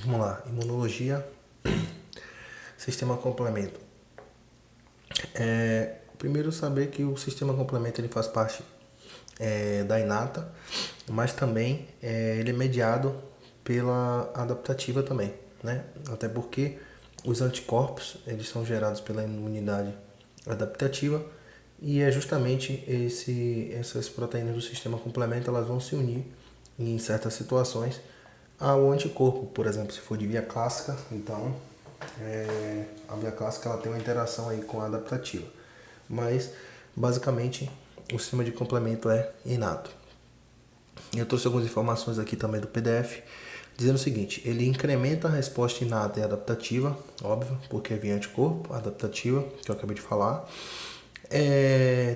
Vamos lá, imunologia, sistema complemento. Primeiro saber que o sistema complemento ele faz parte da inata, mas também ele é mediado pela adaptativa também, né? Até porque os anticorpos eles são gerados pela imunidade adaptativa e é justamente essas proteínas do sistema complemento elas vão se unir em certas situações ao anticorpo, por exemplo, se for de via clássica, então a via clássica ela tem uma interação aí com a adaptativa, mas basicamente o sistema de complemento é inato. Eu trouxe algumas informações aqui também do PDF, dizendo o seguinte: ele incrementa a resposta inata e adaptativa, óbvio, porque é via anticorpo, adaptativa, que eu acabei de falar.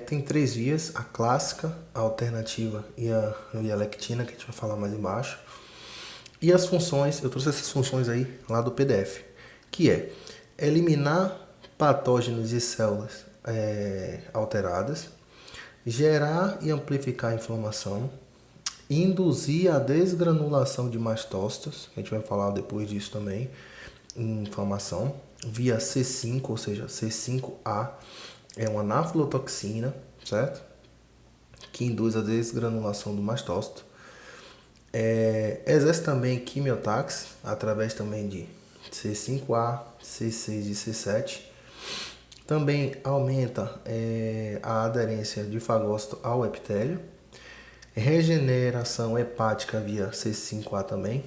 Tem três vias: a clássica, a alternativa e a via lectina, que a gente vai falar mais embaixo. E as funções, eu trouxe essas funções aí lá do PDF, que é eliminar patógenos e células alteradas, gerar e amplificar a inflamação, induzir a desgranulação de mastócitos, a gente vai falar depois disso também, inflamação, via C5, ou seja, C5A, é uma anafilotoxina, certo? Que induz a desgranulação do mastócito. Exerce também quimiotaxe, através também de C5A, C6 e C7. Também aumenta a aderência de fagócito ao epitélio. Regeneração hepática via C5A também,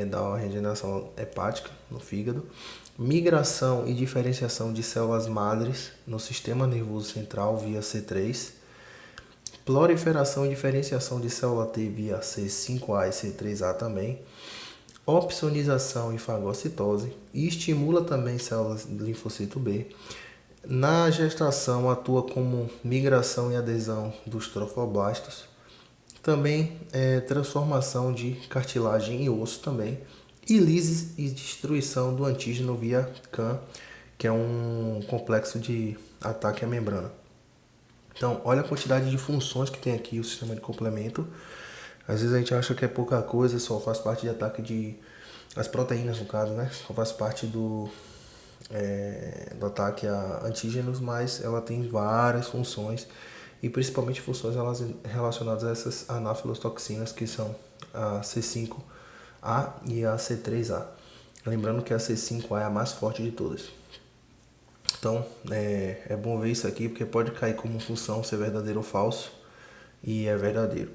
dá uma regeneração hepática no fígado. Migração e diferenciação de células madres no sistema nervoso central via C3. Proliferação e diferenciação de célula T via C5A e C3A também. Opsonização e fagocitose. E estimula também células de linfocito B. Na gestação atua como migração e adesão dos trofoblastos. Também transformação de cartilagem em osso também. E lise e destruição do antígeno via CAM, que é um complexo de ataque à membrana. Então, olha a quantidade de funções que tem aqui o sistema de complemento. Às vezes a gente acha que é pouca coisa, só faz parte de ataque de... as proteínas, no caso, né? Só faz parte do ataque a antígenos, mas ela tem várias funções e principalmente funções relacionadas a essas anafilotoxinas que são a C5A e a C3A. Lembrando que a C5A é a mais forte de todas. Então, é bom ver isso aqui, porque pode cair como função ser verdadeiro ou falso, e é verdadeiro.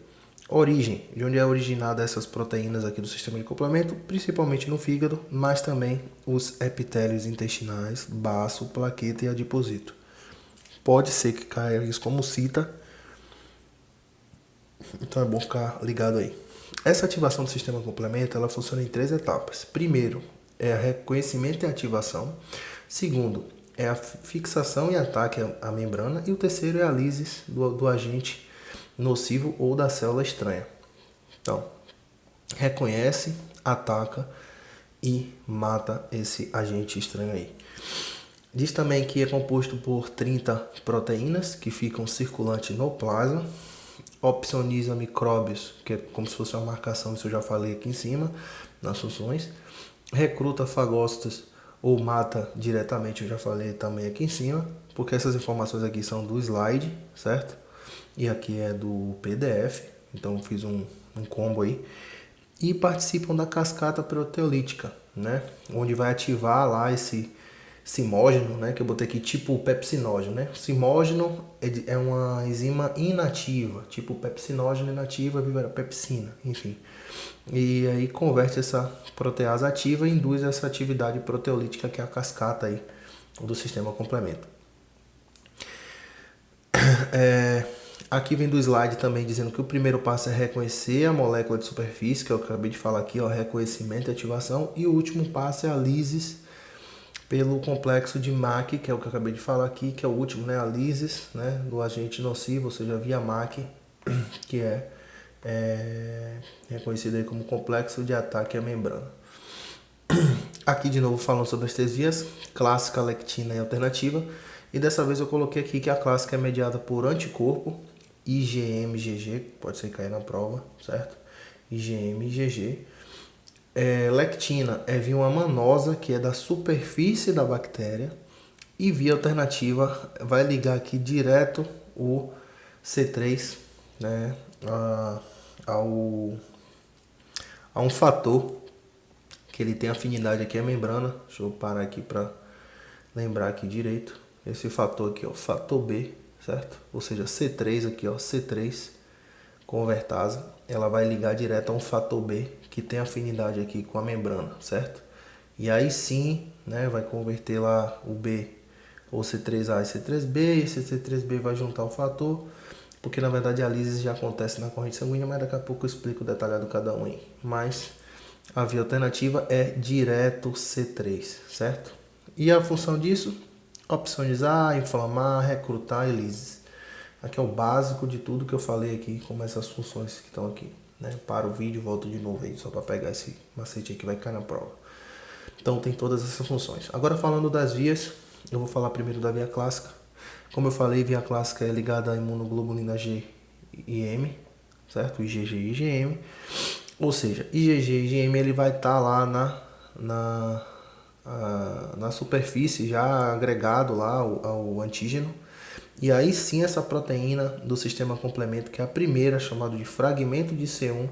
Origem, de onde é originada essas proteínas aqui do sistema de complemento, principalmente no fígado, mas também os epitélios intestinais, baço, plaqueta e adiposito. Pode ser que caia isso como cita, então é bom ficar ligado aí. Essa ativação do sistema de complemento, ela funciona em três etapas. Primeiro, é reconhecimento e ativação. Segundo, é a fixação e ataque à membrana. E o terceiro é a lise do agente nocivo ou da célula estranha. Então, reconhece, ataca e mata esse agente estranho aí. Diz também que é composto por 30 proteínas que ficam circulantes no plasma. Opsoniza micróbios, que é como se fosse uma marcação, isso eu já falei aqui em cima, nas funções. Recruta fagócitos ou mata diretamente, eu já falei também aqui em cima, porque essas informações aqui são do slide, certo? E aqui é do PDF, então fiz um combo aí. E participam da cascata proteolítica, né? Onde vai ativar lá esse simógeno, né? Que eu botei aqui tipo pepsinógeno, né? Simógeno é uma enzima inativa, tipo pepsinógeno inativa, vira pepsina, enfim. E aí converte essa protease ativa e induz essa atividade proteolítica que é a cascata aí do sistema complemento. Aqui vem do slide também dizendo que o primeiro passo é reconhecer a molécula de superfície, que eu acabei de falar aqui, ó, reconhecimento e ativação. E o último passo é a lises pelo complexo de MAC, que é o que eu acabei de falar aqui, que é o último, né? A lises, né, do agente nocivo, ou seja, via MAC, que é reconhecido aí como complexo de ataque à membrana. Aqui de novo falando sobre as três vias, clássica, lectina e alternativa. E dessa vez eu coloquei aqui que a clássica é mediada por anticorpo, IgM, IgG, pode ser cair na prova, certo? IgM, IgG. Lectina é via uma manosa, que é da superfície da bactéria, e via alternativa vai ligar aqui direto o C3, né, a um fator que ele tem afinidade aqui, a membrana. Deixa eu parar aqui para lembrar aqui direito. Esse fator aqui, ó, fator B, certo? Ou seja, C3 aqui, ó, C3 convertase, ela vai ligar direto a um fator B que tem afinidade aqui com a membrana, certo? E aí sim, né, vai converter lá o B, ou C3A e C3B, e esse C3B vai juntar o fator, porque na verdade a lise já acontece na corrente sanguínea, mas daqui a pouco eu explico detalhado cada um aí. Mas a via alternativa é direto C3, certo? E a função disso? Opsonizar, inflamar, recrutar e lises. Aqui é o básico de tudo que eu falei aqui, como essas funções que estão aqui, né? Para o vídeo, volto de novo aí, só para pegar esse macete aqui que vai cair na prova. Então tem todas essas funções. Agora falando das vias, eu vou falar primeiro da via clássica. Como eu falei, via clássica é ligada à imunoglobulina G e M, certo? IgG e IgM. Ou seja, IgG e IgM ele vai estar lá na superfície já agregado lá ao antígeno. E aí sim essa proteína do sistema complemento, que é a primeira, chamada de fragmento de C1,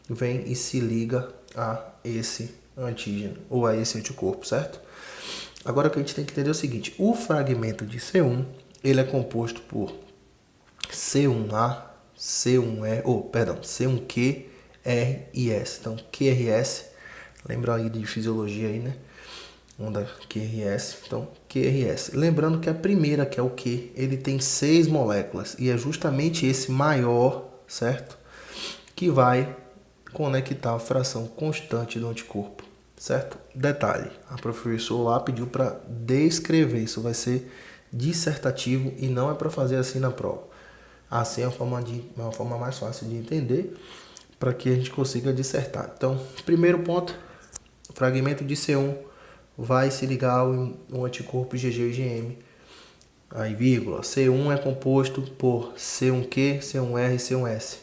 vem e se liga a esse antígeno, ou a esse anticorpo, certo? Agora o que a gente tem que entender é o seguinte, o fragmento de C1, ele é composto por C1A, C1Q, R e S. Então, QRS, lembra aí de fisiologia aí, né? Onda QRS, então QRS. Lembrando que a primeira, que é o Q, ele tem 6 moléculas e é justamente esse maior, certo? Que vai conectar a fração constante do anticorpo, certo? Detalhe, a professora lá pediu para descrever, isso vai ser dissertativo e não é para fazer assim na prova. Assim é uma forma mais fácil de entender para que a gente consiga dissertar. Então, primeiro ponto, fragmento de C1 vai se ligar ao anticorpo IgG e IgM. Aí, vírgula, C1 é composto por C1Q, C1R e C1S.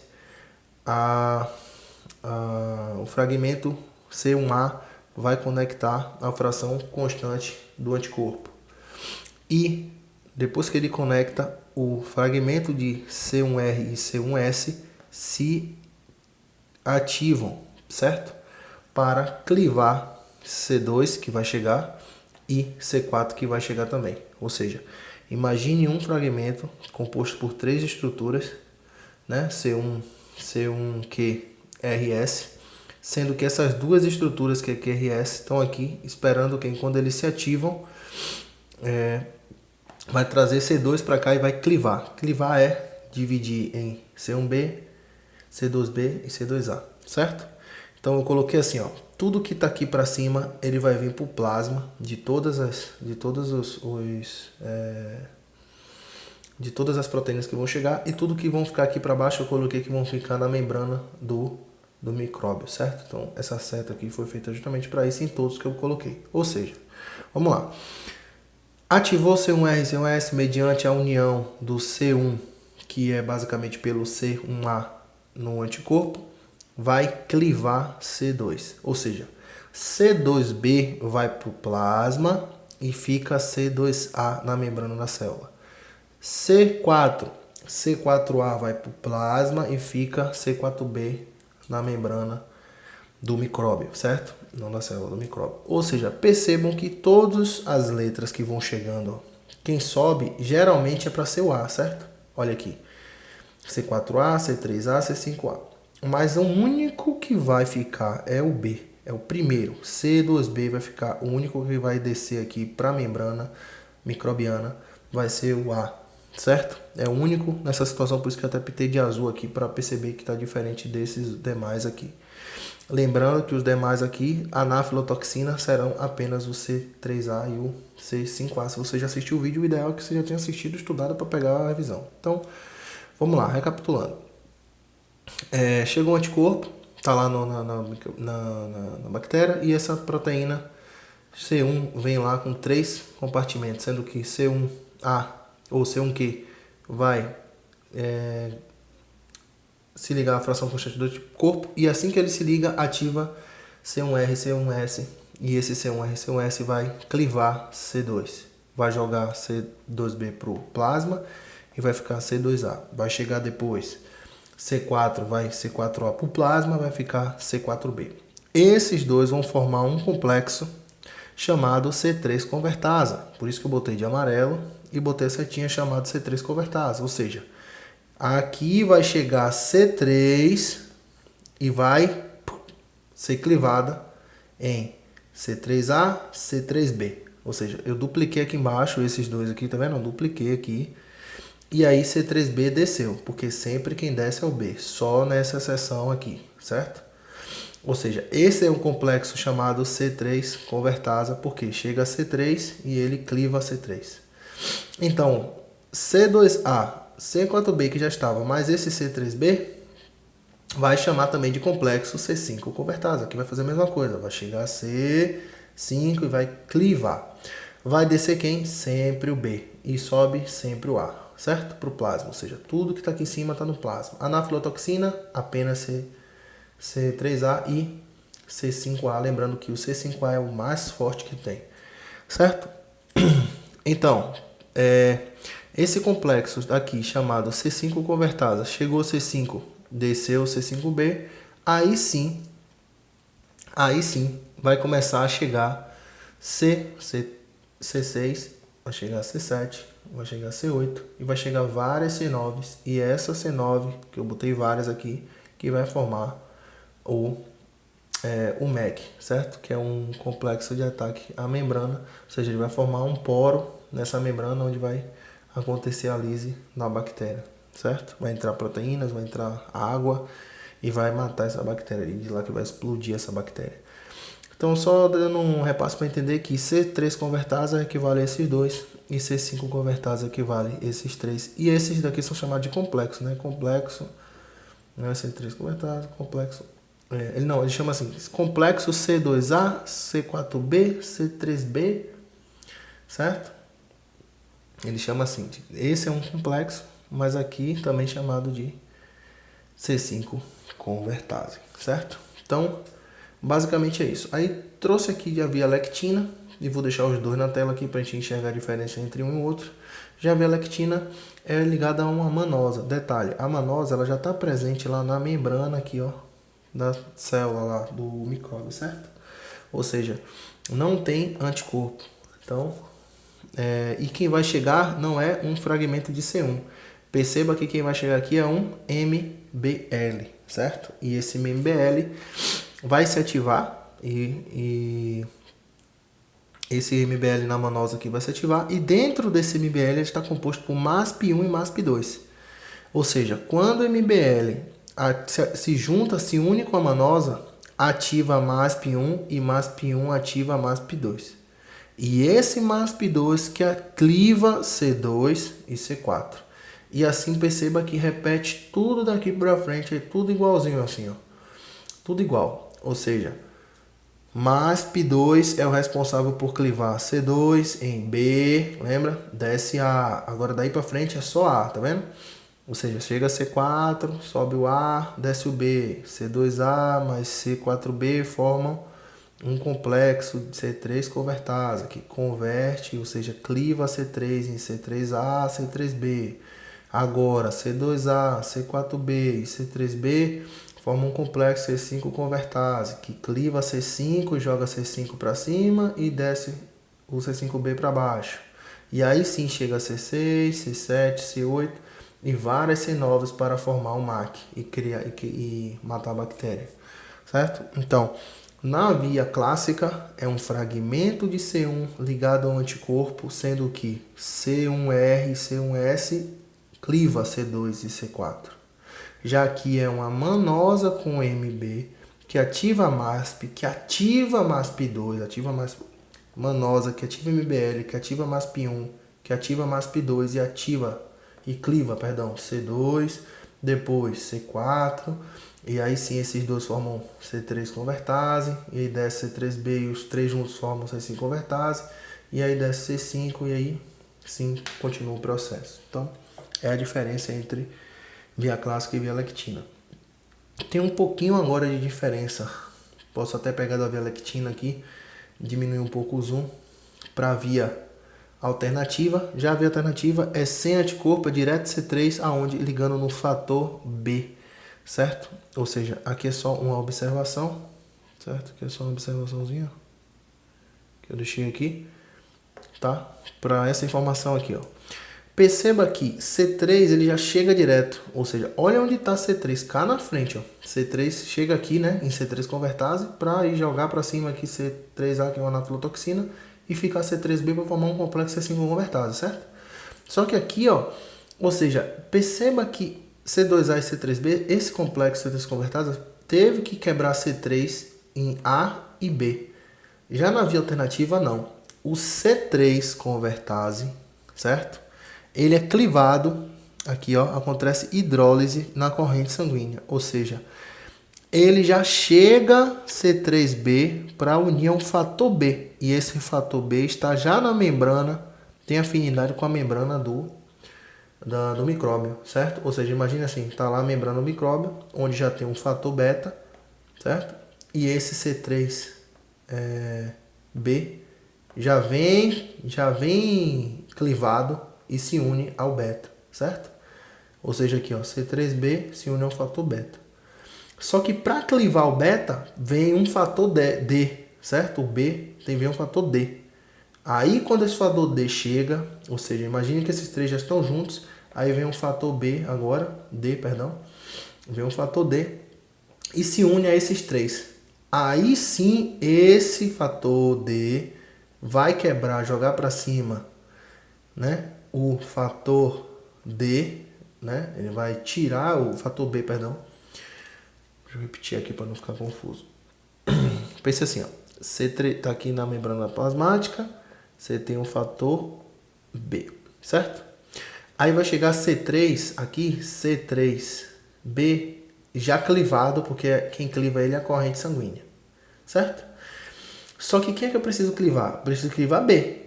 O fragmento C1A vai conectar a fração constante do anticorpo. E depois que ele conecta, o fragmento de C1R e C1S se ativam, certo? Para clivar C2 que vai chegar e C4 que vai chegar também. Ou seja, imagine um fragmento composto por 3 estruturas, né? C1, C1Q, RS, sendo que essas duas estruturas que é QRS estão aqui esperando que quando eles se ativam, vai trazer C2 para cá e vai clivar. Clivar é dividir em C1B, C2B e C2A, certo? Então eu coloquei assim, ó, tudo que está aqui para cima ele vai vir para o plasma de todas as proteínas que vão chegar, e tudo que vão ficar aqui para baixo eu coloquei que vão ficar na membrana do micróbio, certo? Então essa seta aqui foi feita justamente para isso em todos que eu coloquei. Ou seja, vamos lá. Ativou C1R e C1S mediante a união do C1, que é basicamente pelo C1A no anticorpo, vai clivar C2. Ou seja, C2B vai para o plasma e fica C2A na membrana da célula. C4A vai para o plasma e fica C4B na membrana do micróbio, certo? Não da célula, do micróbio. Ou seja, percebam que todas as letras que vão chegando, quem sobe geralmente é para ser o A, certo? Olha aqui. C4A, C3A, C5A. Mas o único que vai ficar é o B, é o primeiro. C2B vai ficar, o único que vai descer aqui para a membrana microbiana vai ser o A, certo? É o único nessa situação, por isso que eu até pintei de azul aqui para perceber que está diferente desses demais aqui. Lembrando que os demais aqui, anafilotoxina, serão apenas o C3A e o C5A. Se você já assistiu o vídeo, o ideal é que você já tenha assistido e estudado para pegar a revisão. Então, vamos lá, recapitulando. Chega um anticorpo, está lá na bactéria, e essa proteína C1 vem lá com 3 compartimentos, sendo que C1A ou C1Q vai se ligar à fração constante do corpo, e assim que ele se liga, ativa C1R, C1S, e esse C1R, C1S vai clivar C2. Vai jogar C2B pro plasma e vai ficar C2A. Vai chegar depois C4, vai C4A pro plasma, vai ficar C4B. Esses dois vão formar um complexo chamado C3 convertasa. Por isso que eu botei de amarelo e botei a setinha chamado C3 convertasa. Ou seja, aqui vai chegar C3 e vai ser clivada em C3A, C3B. Ou seja, eu dupliquei aqui embaixo esses dois aqui, tá vendo? Eu dupliquei aqui. E aí C3B desceu, porque sempre quem desce é o B, só nessa seção aqui, certo? Ou seja, esse é um complexo chamado C3 convertasa, porque chega a C3 e ele cliva a C3. Então, C2A, C4B que já estava, mais esse C3B, vai chamar também de complexo C5 convertasa, que vai fazer a mesma coisa, vai chegar a C5 e vai clivar. Vai descer quem? Sempre o B, e sobe sempre o A, certo? Para o plasma, ou seja, tudo que está aqui em cima está no plasma. Anaflotoxina, apenas C3A e C5A, lembrando que o C5A é o mais forte que tem, certo? Então, esse complexo aqui chamado C5 convertasa, chegou C5, desceu C5B, aí sim vai começar a chegar C6, vai chegar C7, vai chegar C8 e vai chegar várias C9s, e essa C9, que eu botei várias aqui, que vai formar o MEC, certo? Que é um complexo de ataque à membrana, ou seja, ele vai formar um poro nessa membrana onde vai acontecer a lise da bactéria, certo? Vai entrar proteínas, vai entrar água e vai matar essa bactéria, e de lá que vai explodir essa bactéria. Então, só dando um repasso para entender que C3 convertasa equivale a esses dois e C5 convertasa equivale a esses três. E esses daqui são chamados de complexo, né? Complexo, não é C3 convertasa, complexo. Ele chama assim, complexo C2A, C4B, C3B, certo? Ele chama assim, esse é um complexo, mas aqui também chamado de C5 convertase, certo? Então, basicamente é isso. Aí trouxe aqui já via lectina, e vou deixar os dois na tela aqui para a gente enxergar a diferença entre um e o outro. Já a via lectina é ligada a uma manosa. Detalhe, a manosa ela já está presente lá na membrana aqui, ó, da célula lá do micróbio, certo? Ou seja, não tem anticorpo. Então, e quem vai chegar não é um fragmento de C1. Perceba que quem vai chegar aqui é um MBL, certo? E esse MBL vai se ativar e esse MBL na manosa aqui vai se ativar, e dentro desse MBL ele está composto por MASP1 e MASP2. Ou seja, quando o MBL se junta, se une com a manosa, ativa a MASP1 e MASP1 ativa a MASP2. E esse MASP2 que cliva C2 e C4. E assim perceba que repete tudo daqui para frente, é tudo igualzinho assim, ó. Tudo igual. Ou seja, MASP2 é o responsável por clivar C2 em B, lembra? Desce A. Agora daí para frente é só A, tá vendo? Ou seja, chega a C4, sobe o A, desce o B. C2A mais C4B formam um complexo de C3 convertasa, que converte, ou seja, cliva C3 em C3A, C3B. Agora, C2A, C4B e C3B formam um complexo C5 convertase, que cliva C5, joga C5 para cima e desce o C5B para baixo. E aí sim chega a C6, C7, C8 e várias C9s para formar um MAC e matar a bactéria, certo? Então, na via clássica é um fragmento de C1 ligado ao anticorpo, sendo que C1R e C1S cliva C2 e C4. Já aqui é uma manosa com MB que ativa a MASP, que ativa a MASP2, ativa a MASP, manosa que ativa MBL, que ativa a MASP1, que ativa a MASP2 e ativa e cliva, C2, depois C4, e aí sim esses dois formam C3 convertase, e aí desce C3B e os três juntos formam C5 convertase, e aí desce C5 e aí sim continua o processo. Então, é a diferença entre via clássica e via lectina. Tem um pouquinho agora de diferença Posso até pegar da via lectina aqui, diminuir um pouco o zoom para a via alternativa. Já a via alternativa é sem anticorpo, é direto C3, aonde ligando no fator B, certo? Ou seja, aqui é só uma observação, certo? Aqui é só uma observaçãozinha que eu deixei aqui, tá? Para essa informação aqui, ó. Perceba que C3 ele já chega direto, ou seja, olha onde está C3, cá na frente, ó. C3 chega aqui, né, em C3 convertase, para ir jogar para cima aqui C3A, que é uma naflotoxina, e ficar C3B para formar um complexo C5 convertase, certo? Só que aqui, ó, ou seja, perceba que C2A e C3B, esse complexo C3 convertase, teve que quebrar C3 em A e B. Já na via alternativa, não. O C3 convertase, certo? Ele é clivado, aqui ó, acontece hidrólise na corrente sanguínea, ou seja, ele já chega C3B para unir a um fator B, e esse fator B está já na membrana, tem afinidade com a membrana do micróbio, certo? Ou seja, imagine assim, está lá a membrana do micróbio, onde já tem um fator beta, certo? E esse C3B já vem clivado e se une ao beta, certo? Ou seja, aqui ó, C3B se une ao fator beta. Só que para clivar o beta, vem um fator D, certo? O B vem um fator D. Aí quando esse fator D chega, ou seja, imagine que esses três já estão juntos, aí vem um fator B agora, vem um fator D e se une a esses três. Aí sim, esse fator D vai quebrar, jogar para cima, né? O fator D, né? Ele vai tirar o fator B, perdão. Deixa eu repetir aqui para não ficar confuso. Pense assim, ó. C3 tá aqui na membrana plasmática, você tem um fator B, certo? Aí vai chegar C3 aqui, C3B já clivado, porque quem cliva ele é a corrente sanguínea, certo? Só que quem é que eu preciso clivar? Eu preciso clivar B,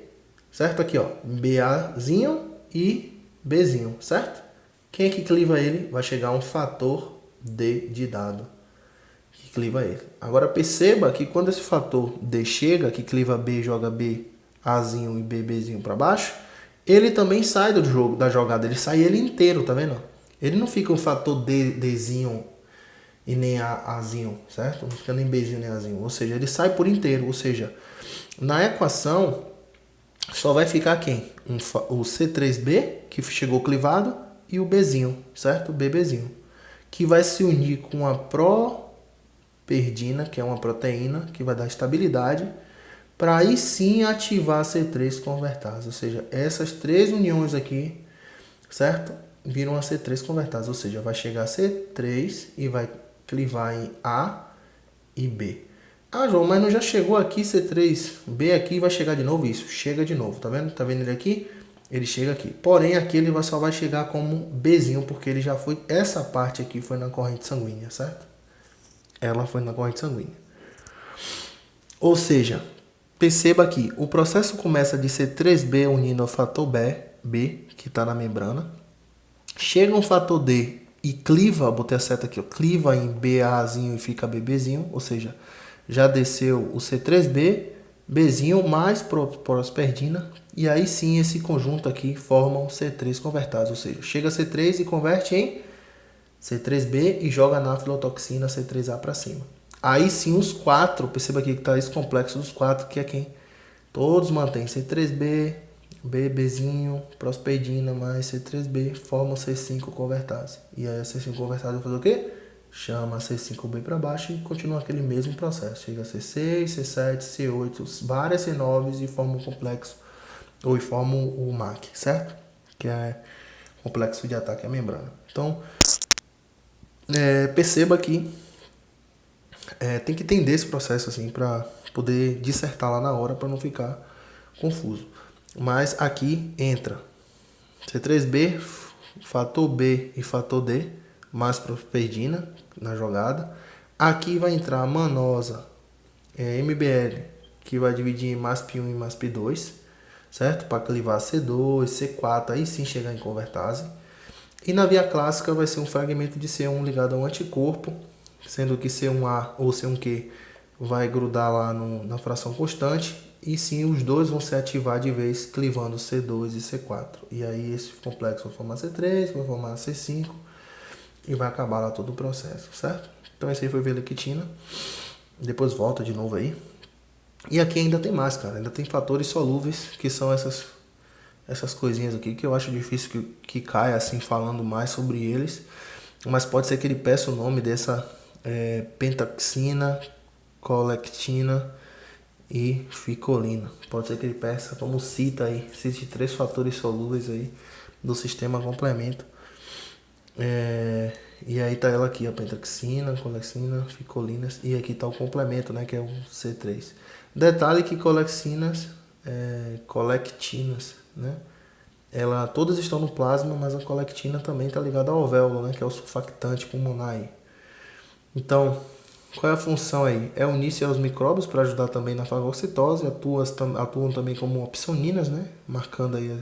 certo? Aqui, ó, BAzinho e Bzinho, certo? Quem é que cliva ele? Vai chegar um fator D de dado que cliva ele. Agora perceba que quando esse fator D chega, que cliva B, joga B, Azinho e Bzinho para baixo, ele também sai do jogo, da jogada, ele sai ele inteiro, tá vendo? Ele não fica um fator Dzinho e nem Azinho, certo? Não fica nem Bzinho nem Azinho, ou seja, ele sai por inteiro, ou seja, na equação só vai ficar quem? O C3B, que chegou clivado, e o Bzinho, certo? O BBzinho, que vai se unir com a properdina, que é uma proteína, que vai dar estabilidade, para aí sim ativar a C3 convertase. Ou seja, essas três uniões aqui, certo? Viram a C3 convertase, ou seja, vai chegar a C3 e vai clivar em A e B. Ah, João, mas não já chegou aqui C3B aqui e vai chegar de novo? Isso, chega de novo, tá vendo? Tá vendo ele aqui? Ele chega aqui. Porém, aqui ele só vai chegar como Bzinho, porque ele já foi, essa parte aqui foi na corrente sanguínea, certo? Ela foi na corrente sanguínea. Ou seja, perceba aqui, o processo começa de C3B unindo ao fator B, que está na membrana. Chega um fator D e cliva, botei a seta aqui, ó, cliva em BAzinho e fica BBzinho, ou seja, já desceu o C3B, Bzinho mais prosperdina, e aí sim esse conjunto aqui forma um C3 convertase, ou seja, chega a C3 e converte em C3B e joga na aflotoxina C3A para cima. Aí sim os quatro, perceba aqui que está esse complexo dos quatro, que é quem? Todos mantêm C3B, Bzinho, prosperdina mais C3B, forma o C5 convertase. E aí a C5 convertase vai fazer o quê? Chama C5B para baixo e continua aquele mesmo processo. Chega a C6, C7, C8, várias C9s e forma um complexo, ou forma o MAC, certo? Que é complexo de ataque à membrana. Então, perceba que tem que entender esse processo assim para poder dissertar lá na hora, para não ficar confuso. Mas aqui entra C3B, fator B e fator D, mais prosperdina na jogada. Aqui vai entrar a manosa MBL, que vai dividir em MASP1 e MASP2, certo? Para clivar C2, C4, aí sim chegar em convertase. E na via clássica vai ser um fragmento de C1 ligado a um anticorpo, sendo que C1A ou C1Q vai grudar lá na fração constante, e sim os dois vão se ativar de vez, clivando C2 e C4. E aí esse complexo vai formar C3, vai formar C5 e vai acabar lá todo o processo, certo? Então esse aí foi veliquitina. Depois volta de novo aí. E aqui ainda tem mais, cara. Ainda tem fatores solúveis, que são essas coisinhas aqui, que eu acho difícil que caia assim falando mais sobre eles. Mas pode ser que ele peça o nome dessa pentaxina, colectina e ficolina. Pode ser que ele peça, como cita aí, cite 3 fatores solúveis aí do sistema complemento. E aí tá ela aqui, a pentaxina, colectina, ficolinas, e aqui tá o complemento, né, que é o C3. Detalhe que colectinas, né, todas estão no plasma, mas a colectina também tá ligada ao alvéolo, né, que é o surfactante pulmonar aí. Então, qual é a função aí? É unir-se aos micróbios para ajudar também na fagocitose, atuam também como opsoninas, né, marcando aí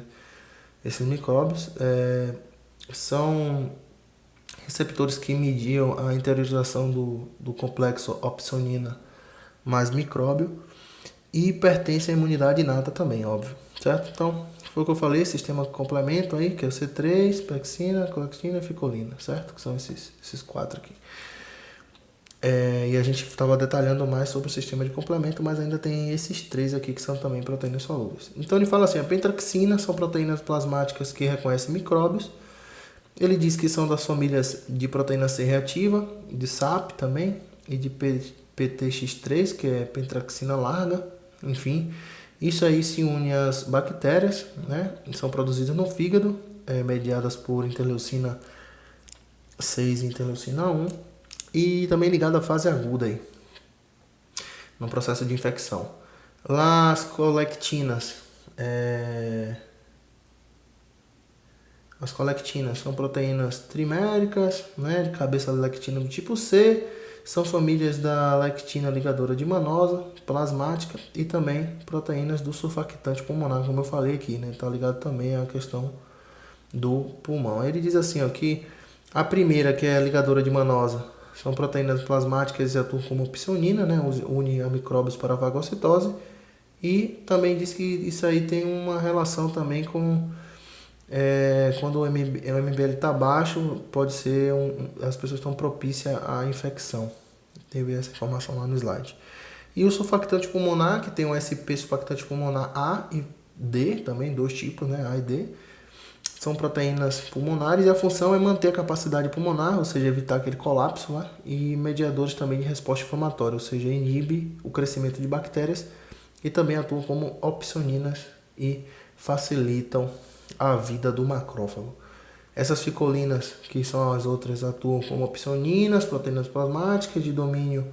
esses micróbios. São receptores que mediam a interiorização do complexo opsonina mais micróbio e pertence à imunidade inata também, óbvio, certo? Então, foi o que eu falei, sistema complemento aí, que é o C3, pexina, colectina e ficolina, certo? Que são esses 4 aqui. E a gente estava detalhando mais sobre o sistema de complemento, mas ainda tem esses 3 aqui que são também proteínas solúveis. Então ele fala assim, a pentraxina são proteínas plasmáticas que reconhecem micróbios. Ele diz que são das famílias de proteína C reativa, de SAP também, e de PTX3, que é pentraxina larga, enfim. Isso aí se une às bactérias, né? São produzidas no fígado, mediadas por interleucina 6 e interleucina 1, e também ligada à fase aguda aí, no processo de infecção. Lá as colectinas, as colectinas são proteínas triméricas, né, de cabeça de lectina do tipo C, são famílias da lectina ligadora de manosa, plasmática e também proteínas do surfactante pulmonar, como eu falei aqui, né, tá ligado também à questão do pulmão. Ele diz assim, ó, que a primeira, que é a ligadora de manosa, são proteínas plasmáticas e atuam como psionina, né, une a micróbios para a fagocitose, e também diz que isso aí tem uma relação também com quando o MBL está baixo, pode ser as pessoas estão propícias à infecção. Teve essa informação lá no slide. E o surfactante pulmonar, que tem o SP surfactante pulmonar A e D, também 2 tipos, né, A e D, são proteínas pulmonares e a função é manter a capacidade pulmonar, ou seja, evitar aquele colapso lá, e mediadores também de resposta inflamatória, ou seja, inibe o crescimento de bactérias e também atuam como opsoninas e facilitam a vida do macrófago. Essas ficolinas, que são as outras, atuam como opsoninas, proteínas plasmáticas de domínio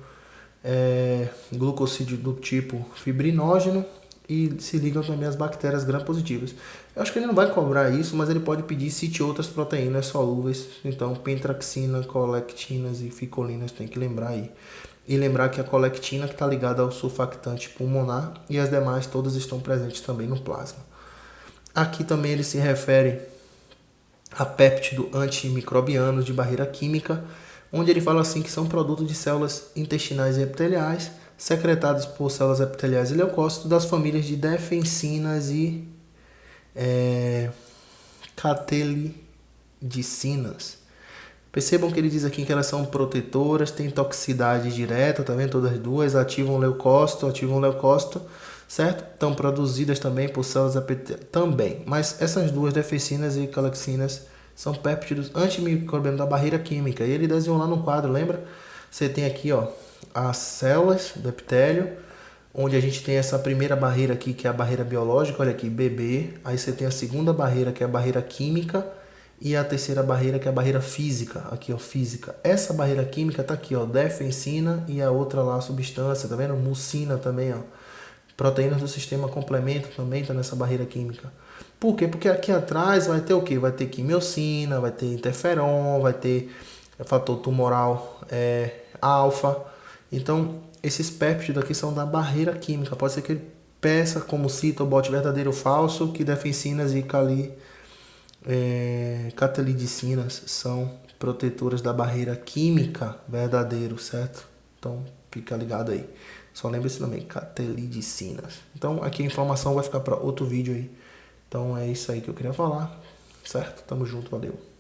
glucosídeo do tipo fibrinógeno, e se ligam também às bactérias gram-positivas. Eu acho que ele não vai cobrar isso, mas ele pode pedir cite outras proteínas solúveis. Então, pentraxina, colectinas e ficolinas, tem que lembrar aí. E lembrar que a colectina que está ligada ao surfactante pulmonar e as demais todas estão presentes também no plasma. Aqui também ele se refere a péptido antimicrobianos de barreira química, onde ele fala assim que são produtos de células intestinais e epiteliais, secretados por células epiteliais e leucócitos das famílias de defensinas e catelidicinas. Percebam que ele diz aqui que elas são protetoras, têm toxicidade direta, tá vendo? Todas as duas ativam leucócito, certo? Estão produzidas também por células epiteliais também. Mas essas duas, defensinas e calexinas, são péptidos antimicrobianos da barreira química. E ele desenhou lá no quadro, lembra? Você tem aqui, ó, as células do epitélio, onde a gente tem essa primeira barreira aqui, que é a barreira biológica, olha aqui, BB. Aí você tem a segunda barreira, que é a barreira química, e a terceira barreira, que é a barreira física, aqui, ó, física. Essa barreira química tá aqui, ó, defensina, e a outra lá, a substância, tá vendo? Mucina também, ó. Proteínas do sistema complemento também tá nessa barreira química. Por quê? Porque aqui atrás vai ter o quê? Vai ter quimiocina, vai ter interferon, vai ter fator tumoral alfa. Então, esses péptidos aqui são da barreira química. Pode ser que ele peça, como cita, o bote verdadeiro ou falso, que defensinas e catelidicinas são protetoras da barreira química, verdadeiro, certo? Então, Fica ligado aí. Só lembre-se também, catelidinas. Então aqui a informação vai ficar para outro vídeo aí. Então é isso aí que eu queria falar, certo? Tamo junto, valeu.